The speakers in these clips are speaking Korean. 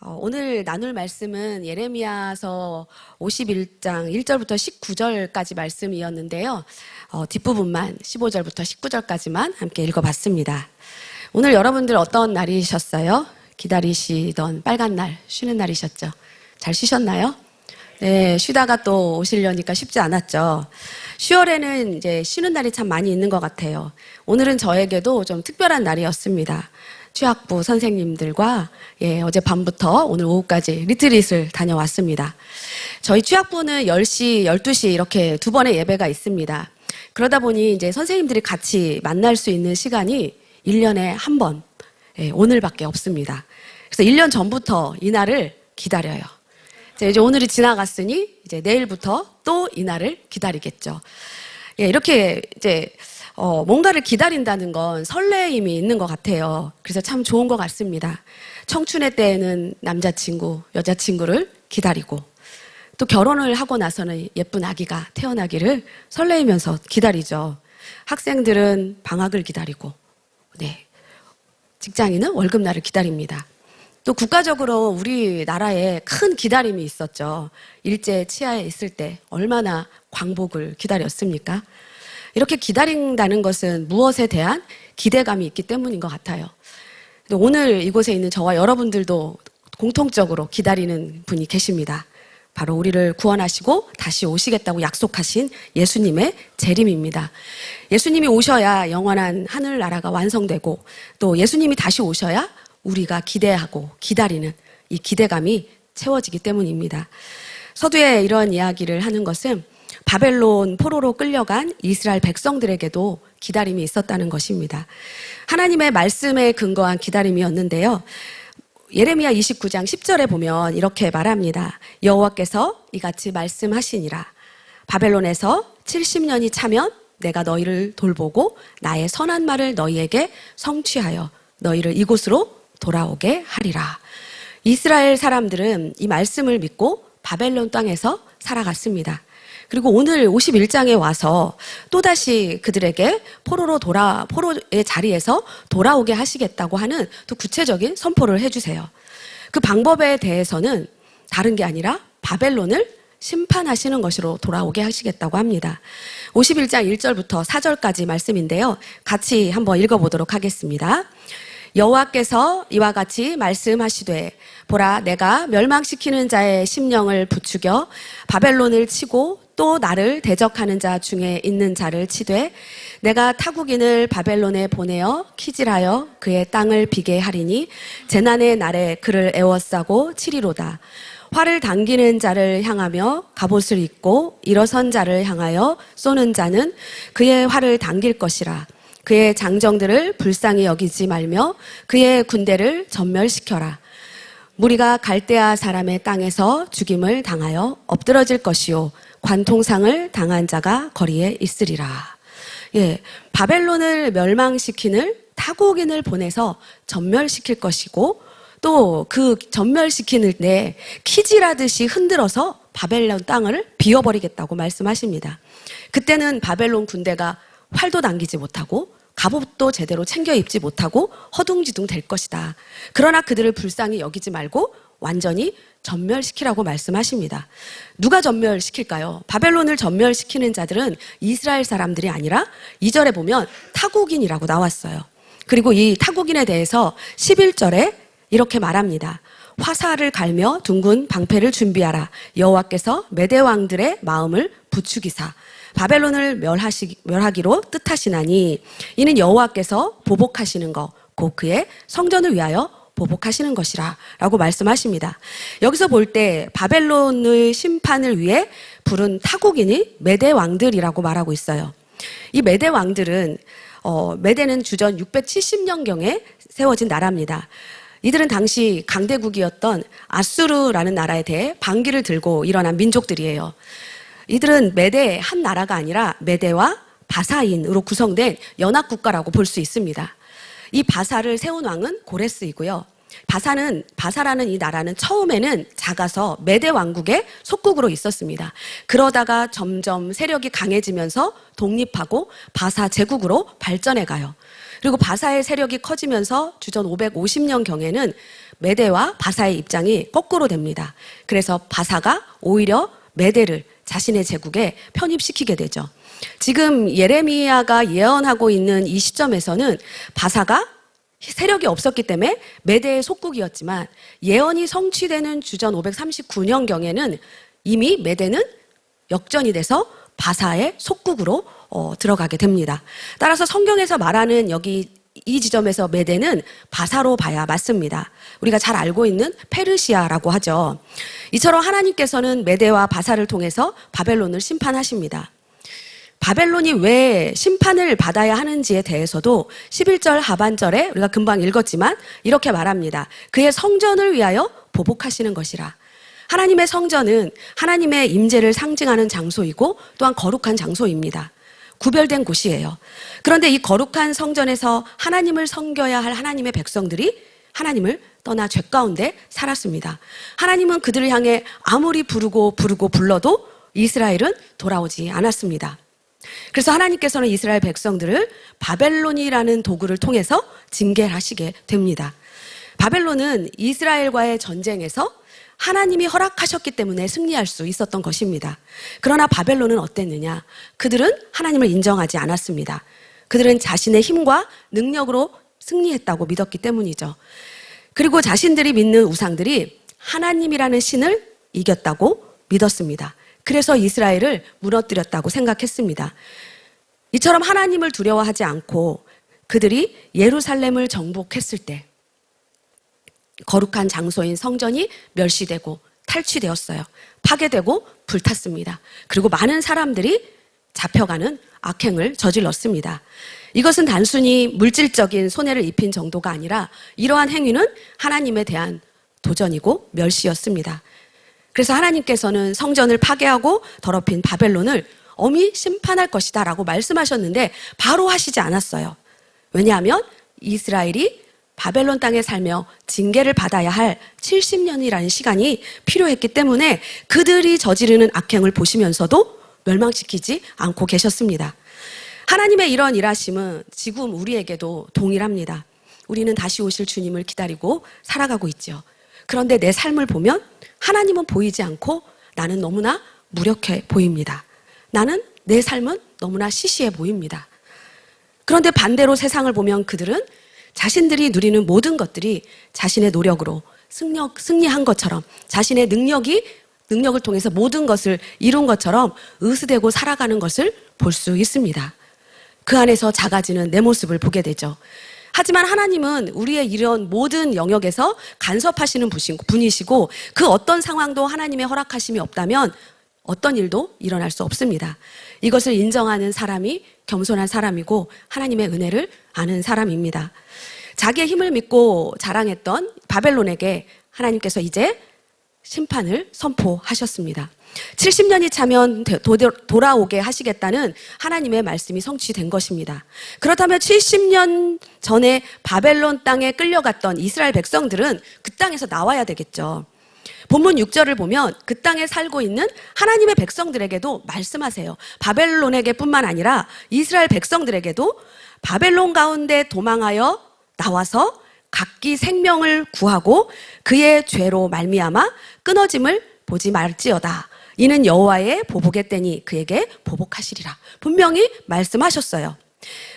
오늘 나눌 말씀은 예레미야서 51장 1절부터 19절까지 말씀이었는데요. 뒷부분만 15절부터 19절까지만 함께 읽어봤습니다. 오늘 여러분들 어떤 날이셨어요? 기다리시던 빨간 날, 쉬는 날이셨죠? 잘 쉬셨나요? 네, 쉬다가 또 오시려니까 쉽지 않았죠. 10월에는 이제 쉬는 날이 참 많이 있는 것 같아요. 오늘은 저에게도 좀 특별한 날이었습니다. 취학부 선생님들과 어젯밤부터 오늘 오후까지 리트릿을 다녀왔습니다. 저희 취학부는 10시, 12시 이렇게 두 번의 예배가 있습니다. 그러다 보니 이제 선생님들이 같이 만날 수 있는 시간이 1년에 한 번, 오늘밖에 없습니다. 그래서 1년 전부터 이 날을 기다려요. 이제 오늘이 지나갔으니 이제 내일부터 또 이 날을 기다리겠죠. 이렇게 이제 뭔가를 기다린다는 건 설레임이 있는 것 같아요. 그래서 참 좋은 것 같습니다. 청춘의 때에는 남자친구, 여자친구를 기다리고 또 결혼을 하고 나서는 예쁜 아기가 태어나기를 설레이면서 기다리죠. 학생들은 방학을 기다리고, 직장인은 월급날을 기다립니다. 또 국가적으로 우리나라에 큰 기다림이 있었죠. 일제 치하에 있을 때 얼마나 광복을 기다렸습니까? 이렇게 기다린다는 것은 무엇에 대한 기대감이 있기 때문인 것 같아요. 오늘 이곳에 있는 저와 여러분들도 공통적으로 기다리는 분이 계십니다. 바로 우리를 구원하시고 다시 오시겠다고 약속하신 예수님의 재림입니다. 예수님이 오셔야 영원한 하늘나라가 완성되고 또 예수님이 다시 오셔야 우리가 기대하고 기다리는 이 기대감이 채워지기 때문입니다. 서두에 이런 이야기를 하는 것은 바벨론 포로로 끌려간 이스라엘 백성들에게도 기다림이 있었다는 것입니다. 하나님의 말씀에 근거한 기다림이었는데요. 예레미야 29장 10절에 보면 이렇게 말합니다. 여호와께서 이같이 말씀하시니라. 바벨론에서 70년이 차면 내가 너희를 돌보고 나의 선한 말을 너희에게 성취하여 너희를 이곳으로 돌아오게 하리라. 이스라엘 사람들은 이 말씀을 믿고 바벨론 땅에서 살아갔습니다. 그리고 오늘 51장에 와서 또다시 그들에게 포로의 자리에서 돌아오게 하시겠다고 하는 또 구체적인 선포를 해주세요. 그 방법에 대해서는 다른 게 아니라 바벨론을 심판하시는 것으로 돌아오게 하시겠다고 합니다. 51장 1절부터 4절까지 말씀인데요. 같이 한번 읽어보도록 하겠습니다. 여호와께서 이와 같이 말씀하시되 보라 내가 멸망시키는 자의 심령을 부추겨 바벨론을 치고 또 나를 대적하는 자 중에 있는 자를 치되 내가 타국인을 바벨론에 보내어 키질하여 그의 땅을 비게 하리니 재난의 날에 그를 애워싸고 치리로다. 활을 당기는 자를 향하며 갑옷을 입고 일어선 자를 향하여 쏘는 자는 그의 활을 당길 것이라. 그의 장정들을 불쌍히 여기지 말며 그의 군대를 전멸시켜라. 무리가 갈대아 사람의 땅에서 죽임을 당하여 엎드러질 것이요 관통상을 당한 자가 거리에 있으리라. 바벨론을 멸망시키는 타국인을 보내서 전멸시킬 것이고 또 그 전멸시키는 데 키질하듯이 흔들어서 바벨론 땅을 비워버리겠다고 말씀하십니다. 그때는 바벨론 군대가 활도 당기지 못하고 갑옷도 제대로 챙겨 입지 못하고 허둥지둥 될 것이다. 그러나 그들을 불쌍히 여기지 말고 완전히 전멸시키라고 말씀하십니다. 누가 전멸시킬까요? 바벨론을 전멸시키는 자들은 이스라엘 사람들이 아니라 2절에 보면 타국인이라고 나왔어요. 그리고 이 타국인에 대해서 11절에 이렇게 말합니다. 화살을 갈며 둥근 방패를 준비하라. 여호와께서 메대 왕들의 마음을 부추기사 바벨론을 멸하기로 뜻하시나니 이는 여호와께서 보복하시는 것 곧 그의 성전을 위하여 보복하시는 것이라 라고 말씀하십니다. 여기서 볼 때 바벨론의 심판을 위해 부른 타국인이 메대 왕들이라고 말하고 있어요. 이 메대 왕들은 메대는 주전 670년경에 세워진 나라입니다. 이들은 당시 강대국이었던 아수르라는 나라에 대해 반기를 들고 일어난 민족들이에요. 이들은 메대 한 나라가 아니라 메대와 바사인으로 구성된 연합국가라고 볼 수 있습니다. 이 바사를 세운 왕은 고레스이고요. 바사라는 이 나라는 처음에는 작아서 메대 왕국의 속국으로 있었습니다. 그러다가 점점 세력이 강해지면서 독립하고 바사 제국으로 발전해 가요. 그리고 바사의 세력이 커지면서 주전 550년경에는 메대와 바사의 입장이 거꾸로 됩니다. 그래서 바사가 오히려 메대를 자신의 제국에 편입시키게 되죠. 지금 예레미야가 예언하고 있는 이 시점에서는 바사가 세력이 없었기 때문에 메대의 속국이었지만 예언이 성취되는 주전 539년경에는 이미 메대는 역전이 돼서 바사의 속국으로 들어가게 됩니다. 따라서 성경에서 말하는 여기 이 지점에서 메대는 바사로 봐야 맞습니다. 우리가 잘 알고 있는 페르시아라고 하죠. 이처럼 하나님께서는 메대와 바사를 통해서 바벨론을 심판하십니다. 바벨론이 왜 심판을 받아야 하는지에 대해서도 11절 하반절에 우리가 금방 읽었지만 이렇게 말합니다. 그의 성전을 위하여 보복하시는 것이라. 하나님의 성전은 하나님의 임재를 상징하는 장소이고 또한 거룩한 장소입니다. 구별된 곳이에요. 그런데 이 거룩한 성전에서 하나님을 섬겨야 할 하나님의 백성들이 하나님을 떠나 죄 가운데 살았습니다. 하나님은 그들을 향해 아무리 부르고 불러도 이스라엘은 돌아오지 않았습니다. 그래서 하나님께서는 이스라엘 백성들을 바벨론이라는 도구를 통해서 징계하시게 됩니다. 바벨론은 이스라엘과의 전쟁에서 하나님이 허락하셨기 때문에 승리할 수 있었던 것입니다. 그러나 바벨론은 어땠느냐? 그들은 하나님을 인정하지 않았습니다. 그들은 자신의 힘과 능력으로 승리했다고 믿었기 때문이죠. 그리고 자신들이 믿는 우상들이 하나님이라는 신을 이겼다고 믿었습니다. 그래서 이스라엘을 무너뜨렸다고 생각했습니다. 이처럼 하나님을 두려워하지 않고 그들이 예루살렘을 정복했을 때 거룩한 장소인 성전이 멸시되고 탈취되었어요. 파괴되고 불탔습니다. 그리고 많은 사람들이 잡혀가는 악행을 저질렀습니다. 이것은 단순히 물질적인 손해를 입힌 정도가 아니라 이러한 행위는 하나님에 대한 도전이고 멸시였습니다. 그래서 하나님께서는 성전을 파괴하고 더럽힌 바벨론을 엄히 심판할 것이다 라고 말씀하셨는데 바로 하시지 않았어요. 왜냐하면 이스라엘이 바벨론 땅에 살며 징계를 받아야 할 70년이라는 시간이 필요했기 때문에 그들이 저지르는 악행을 보시면서도 멸망시키지 않고 계셨습니다. 하나님의 이런 일하심은 지금 우리에게도 동일합니다. 우리는 다시 오실 주님을 기다리고 살아가고 있죠. 그런데 내 삶을 보면 하나님은 보이지 않고 나는 너무나 무력해 보입니다. 나는 내 삶은 너무나 시시해 보입니다. 그런데 반대로 세상을 보면 그들은 자신들이 누리는 모든 것들이 자신의 노력으로 승리한 것처럼 자신의 능력을 통해서 모든 것을 이룬 것처럼 의수되고 살아가는 것을 볼 수 있습니다. 그 안에서 작아지는 내 모습을 보게 되죠. 하지만 하나님은 우리의 이런 모든 영역에서 간섭하시는 분이시고 그 어떤 상황도 하나님의 허락하심이 없다면 어떤 일도 일어날 수 없습니다. 이것을 인정하는 사람이 겸손한 사람이고 하나님의 은혜를 아는 사람입니다. 자기의 힘을 믿고 자랑했던 바벨론에게 하나님께서 이제 심판을 선포하셨습니다. 70년이 차면 돌아오게 하시겠다는 하나님의 말씀이 성취된 것입니다. 그렇다면 70년 전에 바벨론 땅에 끌려갔던 이스라엘 백성들은 그 땅에서 나와야 되겠죠. 본문 6절을 보면 그 땅에 살고 있는 하나님의 백성들에게도 말씀하세요. 바벨론에게 뿐만 아니라 이스라엘 백성들에게도 바벨론 가운데 도망하여 나와서 각기 생명을 구하고 그의 죄로 말미암아 끊어짐을 보지 말지어다. 이는 여호와의 보복의 때니 그에게 보복하시리라. 분명히 말씀하셨어요.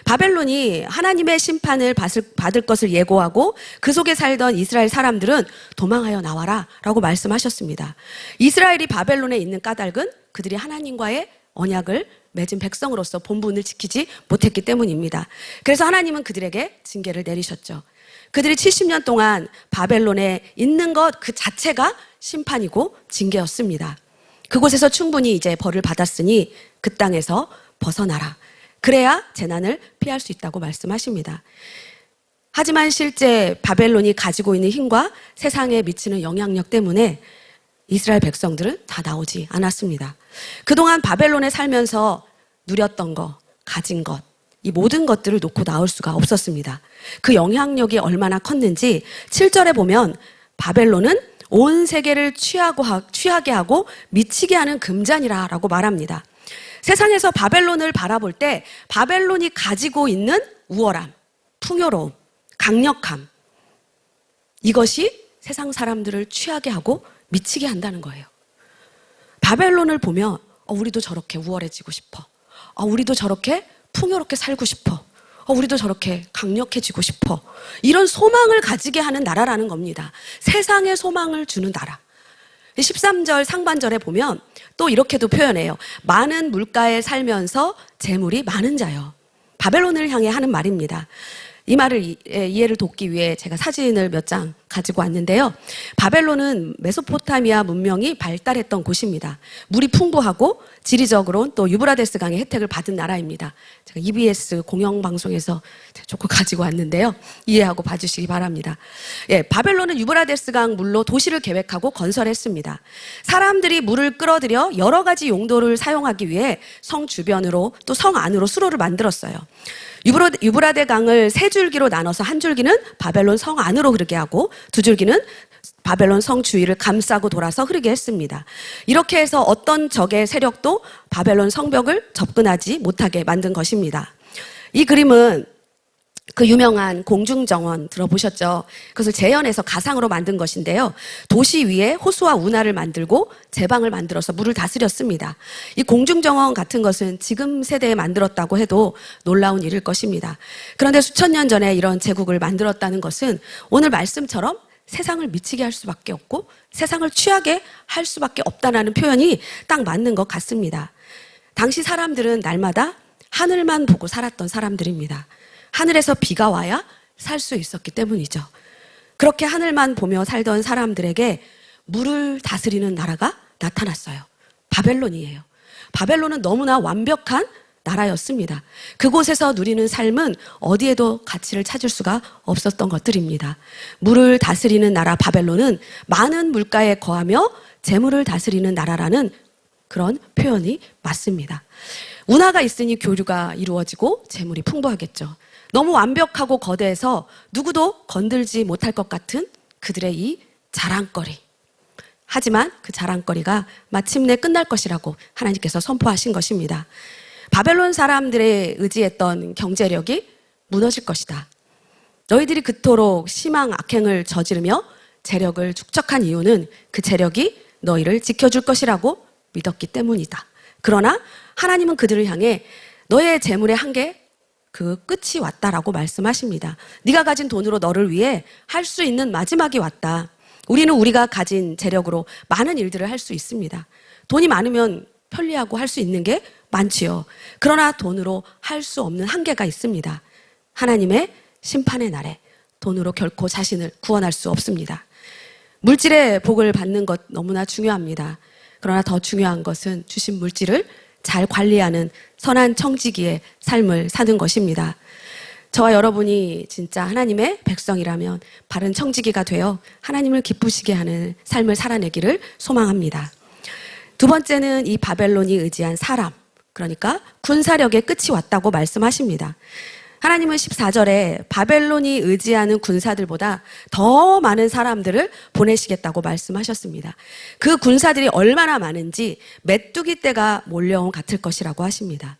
바벨론이 하나님의 심판을 받을 것을 예고하고 그 속에 살던 이스라엘 사람들은 도망하여 나와라 라고 말씀하셨습니다. 이스라엘이 바벨론에 있는 까닭은 그들이 하나님과의 언약을 맺은 백성으로서 본분을 지키지 못했기 때문입니다. 그래서 하나님은 그들에게 징계를 내리셨죠. 그들이 70년 동안 바벨론에 있는 것 그 자체가 심판이고 징계였습니다. 그곳에서 충분히 이제 벌을 받았으니 그 땅에서 벗어나라. 그래야 재난을 피할 수 있다고 말씀하십니다. 하지만 실제 바벨론이 가지고 있는 힘과 세상에 미치는 영향력 때문에 이스라엘 백성들은 다 나오지 않았습니다. 그동안 바벨론에 살면서 누렸던 것, 가진 것, 이 모든 것들을 놓고 나올 수가 없었습니다. 그 영향력이 얼마나 컸는지 7절에 보면 바벨론은 온 세계를 취하게 하고 미치게 하는 금잔이라 라고 말합니다. 세상에서 바벨론을 바라볼 때 바벨론이 가지고 있는 우월함, 풍요로움, 강력함, 이것이 세상 사람들을 취하게 하고 미치게 한다는 거예요. 바벨론을 보면 우리도 저렇게 우월해지고 싶어. 우리도 저렇게 풍요롭게 살고 싶어. 우리도 저렇게 강력해지고 싶어. 이런 소망을 가지게 하는 나라라는 겁니다. 세상에 소망을 주는 나라. 13절 상반절에 보면 또 이렇게도 표현해요. 많은 물가에 살면서 재물이 많은 자요. 바벨론을 향해 하는 말입니다. 이 말을 이해를 돕기 위해 제가 사진을 몇 장 가지고 왔는데요. 바벨론은 메소포타미아 문명이 발달했던 곳입니다. 물이 풍부하고 지리적으로는 또 유브라데스 강의 혜택을 받은 나라입니다. 제가 EBS 공영방송에서 조금 가지고 왔는데요. 이해하고 봐주시기 바랍니다. 바벨론은 유브라데스 강 물로 도시를 계획하고 건설했습니다. 사람들이 물을 끌어들여 여러 가지 용도를 사용하기 위해 성 주변으로 또 성 안으로 수로를 만들었어요. 유브라데 강을 세 줄기로 나눠서 한 줄기는 바벨론 성 안으로 흐르게 하고 두 줄기는 바벨론 성 주위를 감싸고 돌아서 흐르게 했습니다. 이렇게 해서 어떤 적의 세력도 바벨론 성벽을 접근하지 못하게 만든 것입니다. 이 그림은 그 유명한 공중정원 들어보셨죠? 그것을 재현해서 가상으로 만든 것인데요. 도시 위에 호수와 운하를 만들고 제방을 만들어서 물을 다스렸습니다. 이 공중정원 같은 것은 지금 세대에 만들었다고 해도 놀라운 일일 것입니다. 그런데 수천 년 전에 이런 제국을 만들었다는 것은 오늘 말씀처럼 세상을 미치게 할 수밖에 없고 세상을 취하게 할 수밖에 없다는 표현이 딱 맞는 것 같습니다. 당시 사람들은 날마다 하늘만 보고 살았던 사람들입니다. 하늘에서 비가 와야 살 수 있었기 때문이죠. 그렇게 하늘만 보며 살던 사람들에게 물을 다스리는 나라가 나타났어요. 바벨론이에요. 바벨론은 너무나 완벽한 나라였습니다. 그곳에서 누리는 삶은 어디에도 가치를 찾을 수가 없었던 것들입니다. 물을 다스리는 나라 바벨론은 많은 물가에 거하며 재물을 다스리는 나라라는 그런 표현이 맞습니다. 운하가 있으니 교류가 이루어지고 재물이 풍부하겠죠. 너무 완벽하고 거대해서 누구도 건들지 못할 것 같은 그들의 이 자랑거리. 하지만 그 자랑거리가 마침내 끝날 것이라고 하나님께서 선포하신 것입니다. 바벨론 사람들의 의지했던 경제력이 무너질 것이다. 너희들이 그토록 심한 악행을 저지르며 재력을 축적한 이유는 그 재력이 너희를 지켜줄 것이라고 믿었기 때문이다. 그러나 하나님은 그들을 향해 너의 재물의 한계 그 끝이 왔다라고 말씀하십니다. 네가 가진 돈으로 너를 위해 할 수 있는 마지막이 왔다. 우리는 우리가 가진 재력으로 많은 일들을 할 수 있습니다. 돈이 많으면 편리하고 할 수 있는 게 많지요. 그러나 돈으로 할 수 없는 한계가 있습니다. 하나님의 심판의 날에 돈으로 결코 자신을 구원할 수 없습니다. 물질의 복을 받는 것 너무나 중요합니다. 그러나 더 중요한 것은 주신 물질을 잘 관리하는 선한 청지기의 삶을 사는 것입니다. 저와 여러분이 진짜 하나님의 백성이라면 바른 청지기가 되어 하나님을 기쁘시게 하는 삶을 살아내기를 소망합니다. 두 번째는 이 바벨론이 의지한 사람, 그러니까 군사력의 끝이 왔다고 말씀하십니다. 하나님은 14절에 바벨론이 의지하는 군사들보다 더 많은 사람들을 보내시겠다고 말씀하셨습니다. 그 군사들이 얼마나 많은지 메뚜기 떼가 몰려온 같을 것이라고 하십니다.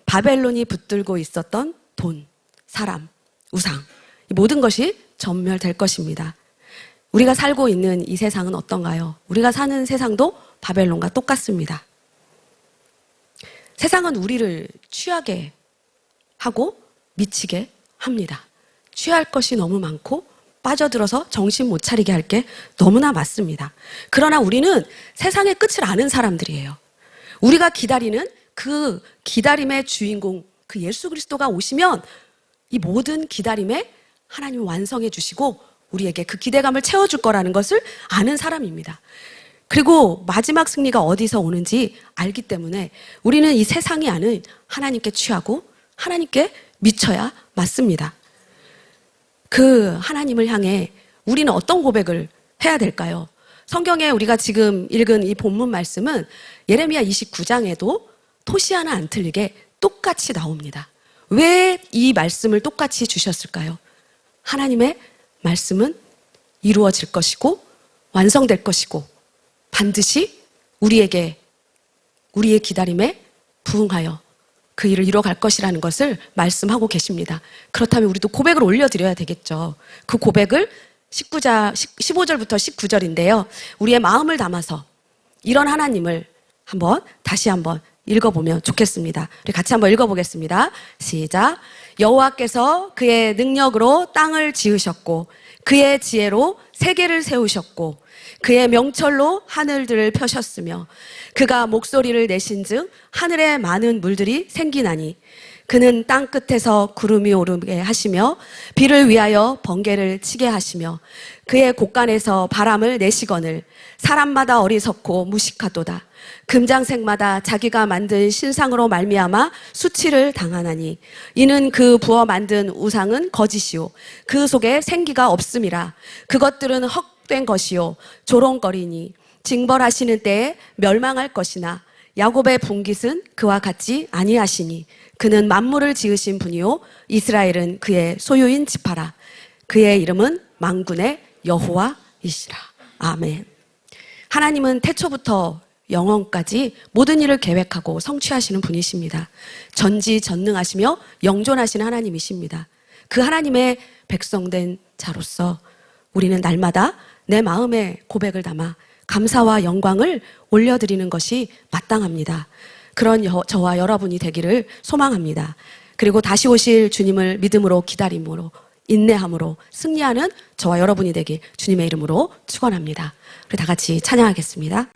바벨론이 붙들고 있었던 돈, 사람, 우상, 이 모든 것이 전멸될 것입니다. 우리가 살고 있는 이 세상은 어떤가요? 우리가 사는 세상도 바벨론과 똑같습니다. 세상은 우리를 취하게 하고 미치게 합니다. 취할 것이 너무 많고 빠져들어서 정신 못 차리게 할 게 너무나 많습니다. 그러나 우리는 세상의 끝을 아는 사람들이에요. 우리가 기다리는 그 기다림의 주인공 그 예수 그리스도가 오시면 이 모든 기다림에 하나님이 완성해 주시고 우리에게 그 기대감을 채워줄 거라는 것을 아는 사람입니다. 그리고 마지막 승리가 어디서 오는지 알기 때문에 우리는 이 세상이 아는 하나님께 취하고 하나님께 미쳐야 맞습니다. 그 하나님을 향해 우리는 어떤 고백을 해야 될까요? 성경에 우리가 지금 읽은 이 본문 말씀은 예레미야 29장에도 토시 하나 안 틀리게 똑같이 나옵니다. 왜 이 말씀을 똑같이 주셨을까요? 하나님의 말씀은 이루어질 것이고 완성될 것이고 반드시 우리에게 우리의 기다림에 부응하여 그 일을 이뤄갈 것이라는 것을 말씀하고 계십니다. 그렇다면 우리도 고백을 올려드려야 되겠죠. 그 고백을 15절부터 19절인데요. 우리의 마음을 담아서 이런 하나님을 다시 한번 읽어보면 좋겠습니다. 우리 같이 한번 읽어보겠습니다. 시작. 여호와께서 그의 능력으로 땅을 지으셨고 그의 지혜로 세계를 세우셨고 그의 명철로 하늘들을 펴셨으며 그가 목소리를 내신즉 하늘에 많은 물들이 생기나니 그는 땅 끝에서 구름이 오르게 하시며 비를 위하여 번개를 치게 하시며 그의 곳간에서 바람을 내시거늘 사람마다 어리석고 무식하도다. 금장색마다 자기가 만든 신상으로 말미암아 수치를 당하나니 이는 그 부어 만든 우상은 거짓이요 그 속에 생기가 없음이라. 그것들은 헛된 것이요 조롱거리니 징벌하시는 때에 멸망할 것이나 야곱의 분깃은 그와 같지 아니하시니 그는 만물을 지으신 분이요 이스라엘은 그의 소유인 지파라. 그의 이름은 만군의 여호와이시라. 아멘. 하나님은 태초부터 영원까지 모든 일을 계획하고 성취하시는 분이십니다. 전지전능하시며 영존하시는 하나님이십니다. 그 하나님의 백성된 자로서 우리는 날마다 내 마음의 고백을 담아 감사와 영광을 올려드리는 것이 마땅합니다. 그런 저와 여러분이 되기를 소망합니다. 그리고 다시 오실 주님을 믿음으로 기다림으로 인내함으로 승리하는 저와 여러분이 되길 주님의 이름으로 축원합니다. 우리 다 같이 찬양하겠습니다.